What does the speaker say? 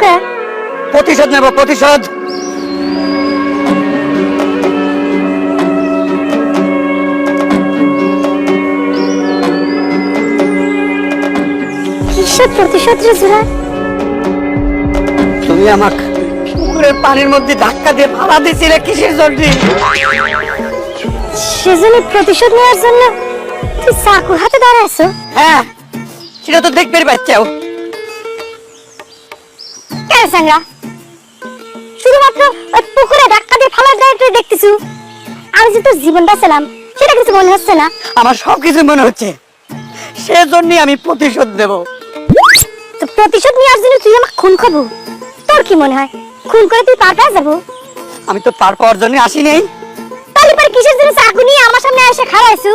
কে? প্রতিশোধ নেব, প্রতিশোধ। কিসের প্রতিশোধ রে জুরা? তুমি আমাকে পুকুরের পানির মধ্যে ধাক্কা দিয়ে ফালা দিছিলে কিসের জন্য? সেজন্য প্রতিশোধ নেওয়ার জন্য তুই চাকুর হাতে দাঁড়াইছো? হ্যাঁ, সেটা তো দেখবে বাচ্চাও। কেন সাংরা? শুধুমাত্র ওই পুকুরে ধাক্কা দিয়ে ফালার দায় তুই দেখতেছু? আমি যে তোর জীবন বাঁচালাম সেটা কিছু মনে হচ্ছে না? আমার সবকিছু মনে হচ্ছে, সেজন্যই আমি প্রতিশোধ দেব। তো প্রতিশোধ নেওয়ার জন্য তুই আমাকে খুন করবো? তোর কি মনে হয় খুন করে তুই পার পেয়ে যাবো? আমি তো পার পাওয়ার জন্য আসি নাই। তাহলে পরে কিসের জন্য চাকু নিয়ে আমার সামনে এসে খাড়াইছু?